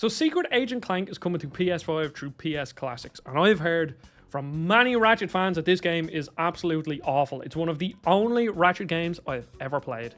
So Secret Agent Clank is coming to PS5 through PS Classics, and I've heard from many Ratchet fans that this game is absolutely awful. It's one of the only Ratchet games I've ever played.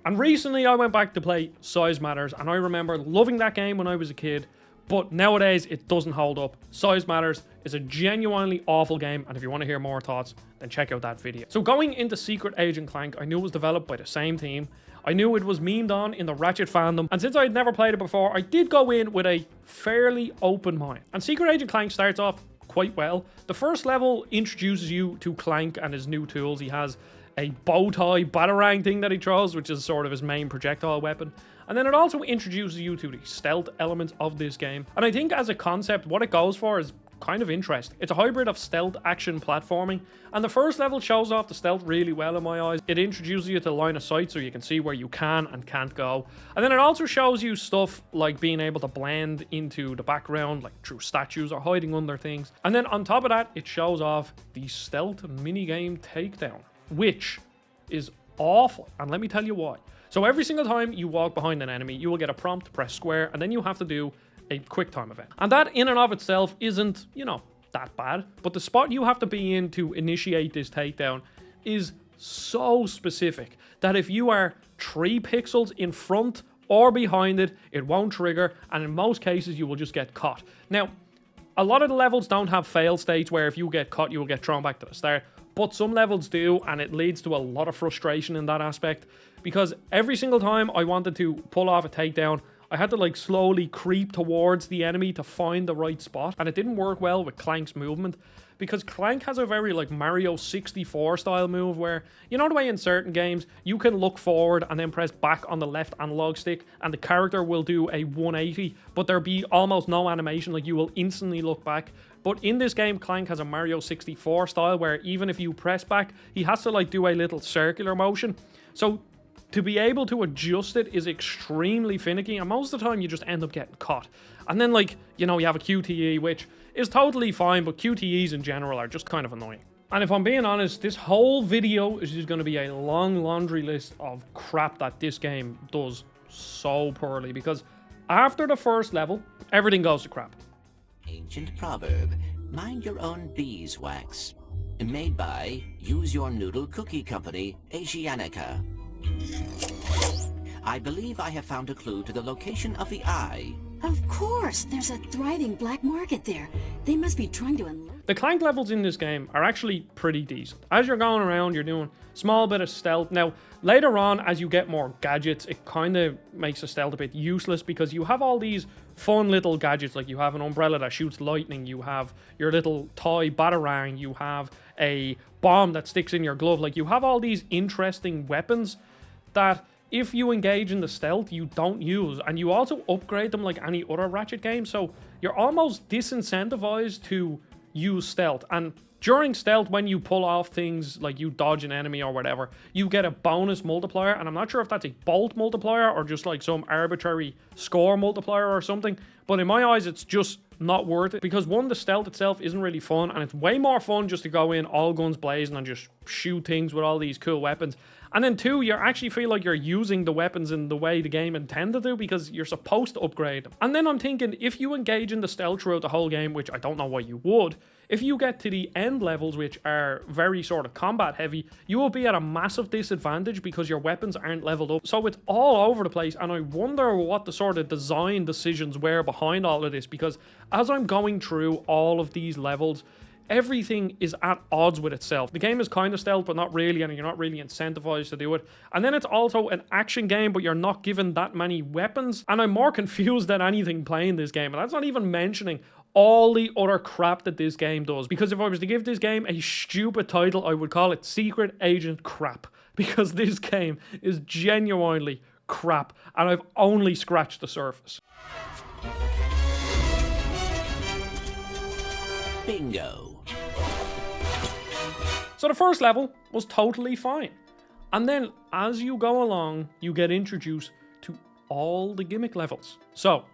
And recently I went back to play Size Matters, and I remember loving that game when I was a kid, but nowadays it doesn't hold up. Size Matters is a genuinely awful game, and if you want to hear more thoughts, then check out that video. So going into Secret Agent Clank, I knew it was developed by the same team. I knew it was memed on in the Ratchet fandom, and since I had never played it before, I did go in with a fairly open mind. And Secret Agent Clank starts off quite well. The first level introduces you to Clank and his new tools. He has a bow tie batarang thing that he throws, which is sort of his main projectile weapon. And then it also introduces you to the stealth elements of this game. And I think as a concept, what it goes for is kind of interesting. It's a hybrid of stealth action platforming, and the first level shows off the stealth really well in my eyes. It introduces you to line of sight so you can see where you can and can't go. And then it also shows you stuff like being able to blend into the background, like through statues or hiding under things. And then on top of that, it shows off the stealth minigame takedown, which is awful, and let me tell you why. So every single time you walk behind an enemy, you will get a prompt to press square, and then you have to do a quick time event. And that in and of itself isn't, that bad, but the spot you have to be in to initiate this takedown is so specific that if you are 3 pixels in front or behind it, it won't trigger, and in most cases you will just get caught. Now, a lot of the levels don't have fail states where if you get caught you will get thrown back to the start, but some levels do, and it leads to a lot of frustration in that aspect, because every single time I wanted to pull off a takedown, I had to slowly creep towards the enemy to find the right spot, and it didn't work well with Clank's movement, because Clank has a very Mario 64 style move where, you know the way in certain games, you can look forward and then press back on the left analog stick and the character will do a 180, but there'll be almost no animation, you will instantly look back. But in this game, Clank has a Mario 64 style where even if you press back, he has to do a little circular motion. So to be able to adjust it is extremely finicky, and most of the time you just end up getting caught. And then you have a QTE, which is totally fine, but QTEs in general are just kind of annoying. And if I'm being honest, this whole video is just going to be a long laundry list of crap that this game does so poorly, because after the first level, everything goes to crap. Ancient proverb, mind your own beeswax. Made by Use Your Noodle Cookie Company, Asianica. I believe I have found a clue to the location of the eye. Of course, there's a thriving black market there. They must be trying to unload. The Clank levels in this game are actually pretty decent. As you're going around, you're doing small bit of stealth. Now, later on, as you get more gadgets, it kind of makes the stealth a bit useless because you have all these fun little gadgets. Like you have an umbrella that shoots lightning, you have your little toy batarang, you have a bomb that sticks in your glove. You have all these interesting weapons that if you engage in the stealth, you don't use, and you also upgrade them like any other Ratchet game, so you're almost disincentivized to use stealth. And during stealth, when you pull off things like you dodge an enemy or whatever, you get a bonus multiplier, and I'm not sure if that's a bolt multiplier or just some arbitrary score multiplier or something, but in my eyes it's just not worth it, because one, the stealth itself isn't really fun, and it's way more fun just to go in all guns blazing and just shoot things with all these cool weapons. And then two, you actually feel like you're using the weapons in the way the game intended to, because you're supposed to upgrade them. And then I'm thinking, if you engage in the stealth throughout the whole game, which I don't know why you would, if you get to the end levels, which are very sort of combat heavy, you will be at a massive disadvantage because your weapons aren't leveled up. So it's all over the place, and I wonder what the sort of design decisions were behind all of this, because as I'm going through all of these levels, everything is at odds with itself. The game is kind of stealth, but not really, and you're not really incentivized to do it. And then it's also an action game, but you're not given that many weapons. And I'm more confused than anything playing this game. And that's not even mentioning all the other crap that this game does. Because if I was to give this game a stupid title, I would call it Secret Agent Crap. Because this game is genuinely crap, and I've only scratched the surface. Bingo. So the first level was totally fine. And then as you go along, you get introduced to all the gimmick levels. So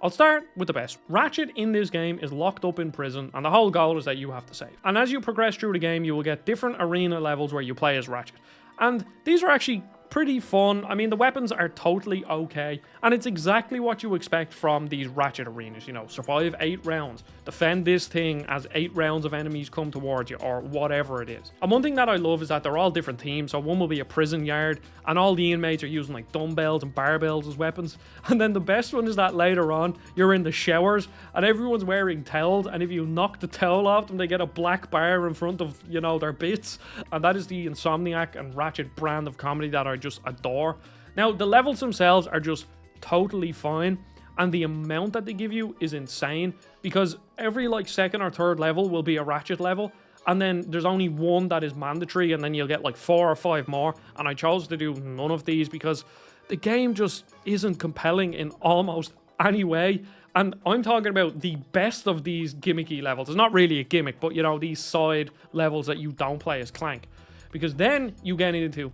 I'll start with the best. Ratchet in this game is locked up in prison, and the whole goal is that you have to save. And as you progress through the game, you will get different arena levels where you play as Ratchet. And these are actually pretty fun. I mean, the weapons are totally okay, and it's exactly what you expect from these Ratchet arenas. You know, survive 8 rounds, defend this thing as 8 rounds of enemies come towards you, or whatever it is. And one thing that I love is that they're all different themes. So one will be a prison yard, and all the inmates are using like dumbbells and barbells as weapons. And then the best one is that later on, you're in the showers, and everyone's wearing towels, and if you knock the towel off them, they get a black bar in front of, you know, their bits. And that is the Insomniac and Ratchet brand of comedy that I just adore. Now, the levels themselves are just totally fine, and the amount that they give you is insane, because every like second or third level will be a Ratchet level, and then there's only one that is mandatory, and then you'll get like 4 or 5 more. And I chose to do none of these because the game just isn't compelling in almost any way. And I'm talking about the best of these gimmicky levels. It's not really a gimmick, but you know, these side levels that you don't play as Clank. Because then you get into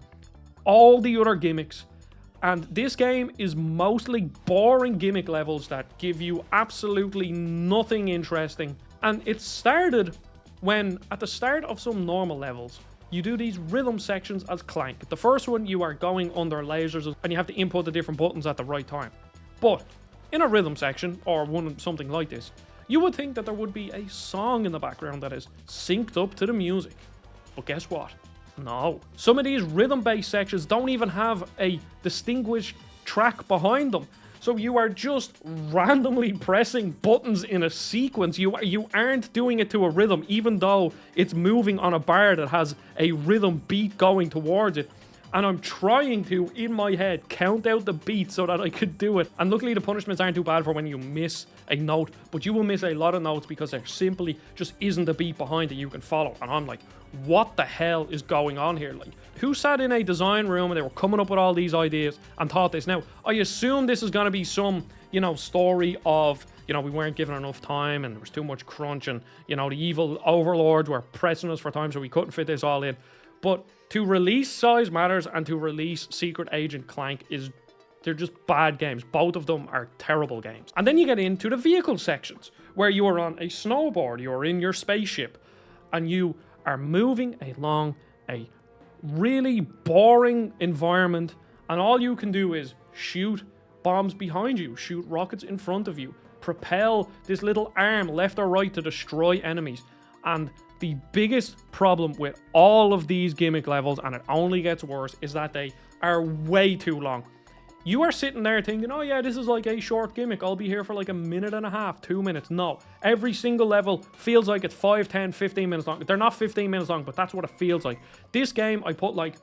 all the other gimmicks. And this game is mostly boring gimmick levels that give you absolutely nothing interesting. And it started when, at the start of some normal levels, you do these rhythm sections as Clank. The first one, you are going under lasers and you have to input the different buttons at the right time. But in a rhythm section, or something like this, you would think that there would be a song in the background that is synced up to the music. But guess what? No. Some of these rhythm-based sections don't even have a distinguished track behind them. So you are just randomly pressing buttons in a sequence. You aren't doing it to a rhythm, even though it's moving on a bar that has a rhythm beat going towards it. And I'm trying to, in my head, count out the beats so that I could do it. And luckily the punishments aren't too bad for when you miss a note, but you will miss a lot of notes because there simply just isn't a beat behind it you can follow. And I'm like, what the hell is going on here? Like, who sat in a design room and they were coming up with all these ideas and thought this? Now, I assume this is going to be some, you know, story of, you know, we weren't given enough time and there was too much crunch, and, you know, the evil overlords were pressing us for time, so we couldn't fit this all in. But to release Size Matters and to release Secret Agent Clank they're just bad games. Both of them are terrible games. And then you get into the vehicle sections, where you are on a snowboard, you are in your spaceship, and you are moving along a really boring environment, and all you can do is shoot bombs behind you, shoot rockets in front of you, propel this little arm left or right to destroy enemies. And the biggest problem with all of these gimmick levels, and it only gets worse, is that they are way too long. You are sitting there thinking, oh yeah, this is like a short gimmick, I'll be here for like a minute and a half, 2 minutes. No, every single level feels like it's 5, 10, 15 minutes long. They're not 15 minutes long, but that's what it feels like. This game, I put like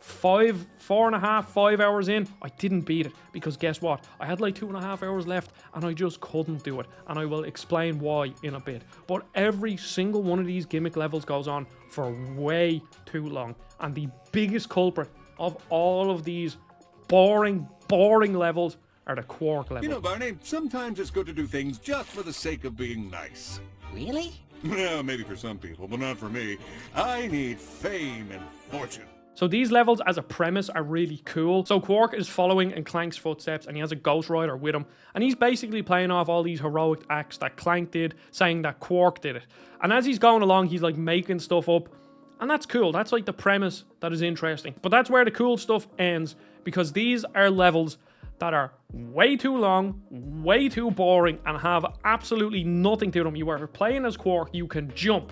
4.5, 5 hours in. I didn't beat it, because guess what? I had like 2.5 hours left and I just couldn't do it. And I will explain why in a bit. But every single one of these gimmick levels goes on for way too long. And the biggest culprit of all of these boring levels are the Quark levels. You know, Barney, sometimes it's good to do things just for the sake of being nice. Really? Well, maybe for some people, but not for me. I need fame and fortune. So these levels as a premise are really cool. So Quark is following in Clank's footsteps, and he has a Ghost Rider with him, and he's basically playing off all these heroic acts that Clank did, saying that Quark did it. And as he's going along, he's like making stuff up, and that's cool. That's like the premise that is interesting. But that's where the cool stuff ends, because these are levels that are way too long, way too boring, and have absolutely nothing to them. You are playing as Quark, you can jump,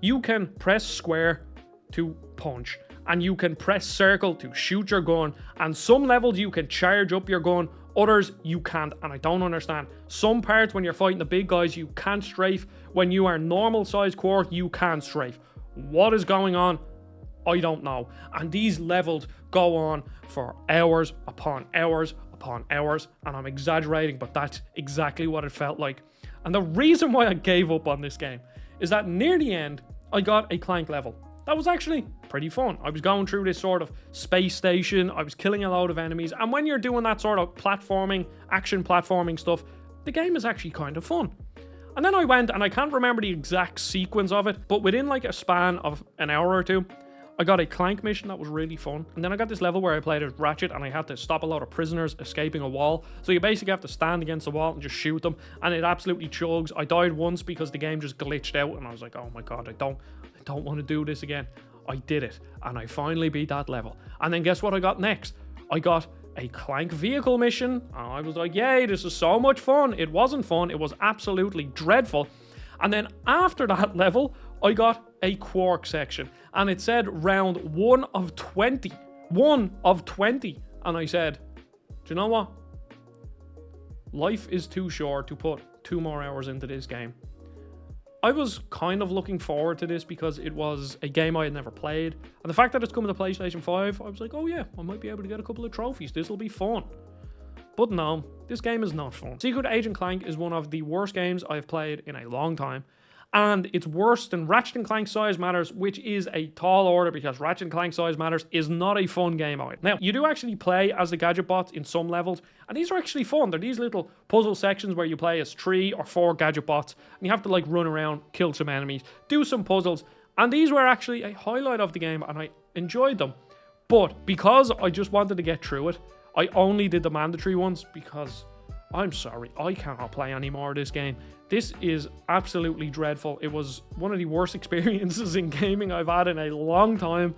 you can press square to punch, and you can press circle to shoot your gun, and some levels you can charge up your gun, others you can't, and I don't understand. Some parts when you're fighting the big guys you can't strafe, when you are normal size Quark you can strafe. What is going on? I don't know. And these levels go on for hours upon hours upon hours, and I'm exaggerating, but that's exactly what it felt like. And the reason why I gave up on this game is that near the end I got a Clank level that was actually pretty fun. I was going through this sort of space station, I was killing a load of enemies, and when you're doing that sort of platforming, action platforming stuff, the game is actually kind of fun. And then I went, and I can't remember the exact sequence of it, but within like a span of an hour or two, I got a Clank mission that was really fun. And then I got this level where I played as Ratchet, and I had to stop a lot of prisoners escaping a wall. So you basically have to stand against the wall and just shoot them, and it absolutely chugs. I died once because the game just glitched out, and I was like, oh my god, I don't want to do this again. I did it, and I finally beat that level. And then guess what I got next? I got a Clank vehicle mission, and I was like, yay, this is so much fun. It wasn't fun, it was absolutely dreadful. And then after that level, I got a Quark section, and it said round 1 of 20. 1 of 20. And I said, do you know what? Life is too short to put 2 more hours into this game. I was kind of looking forward to this because it was a game I had never played. And the fact that it's coming to PlayStation 5, I was like, oh yeah, I might be able to get a couple of trophies. This will be fun. But no, this game is not fun. Secret Agent Clank is one of the worst games I've played in a long time. And it's worse than Ratchet & Clank Size Matters, which is a tall order because Ratchet & Clank Size Matters is not a fun game out. Now, you do actually play as the Gadget bots in some levels, and these are actually fun. They're these little puzzle sections where you play as 3 or 4 Gadget bots, and you have to like run around, kill some enemies, do some puzzles, and these were actually a highlight of the game, and I enjoyed them. But because I just wanted to get through it, I only did the mandatory ones because I'm sorry, I cannot play any more of this game. This is absolutely dreadful. It was one of the worst experiences in gaming I've had in a long time.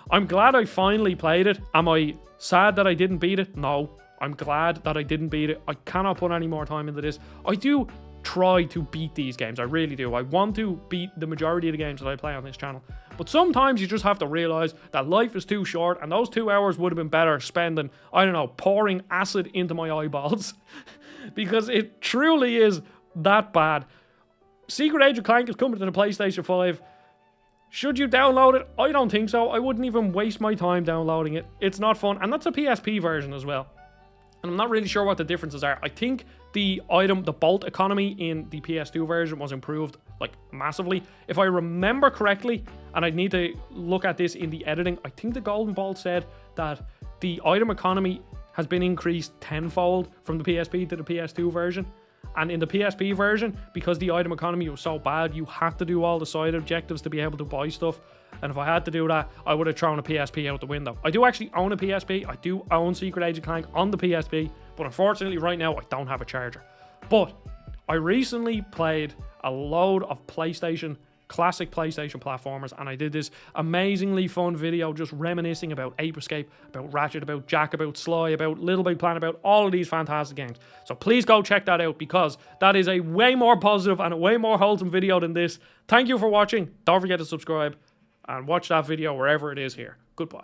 I'm glad I finally played it. Am I sad that I didn't beat it? No. I'm glad that I didn't beat it. I cannot put any more time into this. I do try to beat these games. I really do. I want to beat the majority of the games that I play on this channel. But sometimes you just have to realize that life is too short, and those 2 hours would have been better spending, I don't know, pouring acid into my eyeballs. Because it truly is that bad. Secret Agent Clank is coming to the PlayStation 5. Should you download it? I don't think so. I wouldn't even waste my time downloading it. It's not fun. And that's a PSP version as well. And I'm not really sure what the differences are. I think the bolt economy in the PS2 version was improved like massively. If I remember correctly, and I'd need to look at this in the editing, I think the Golden Bolt said that the item economy has been increased tenfold from the PSP to the PS2 version. And in the PSP version, because the item economy was so bad, you had to do all the side objectives to be able to buy stuff. And if I had to do that, I would have thrown a PSP out the window. I do actually own a PSP. I do own Secret Agent Clank on the PSP. But unfortunately, right now, I don't have a charger. But I recently played a load of classic PlayStation platformers, and I did this amazingly fun video just reminiscing about Ape Escape, about Ratchet, about Jack, about Sly, about Little Big Planet, about all of these fantastic games. So please go check that out because that is a way more positive and a way more wholesome video than this. Thank you for watching. Don't forget to subscribe and watch that video wherever it is here. Goodbye.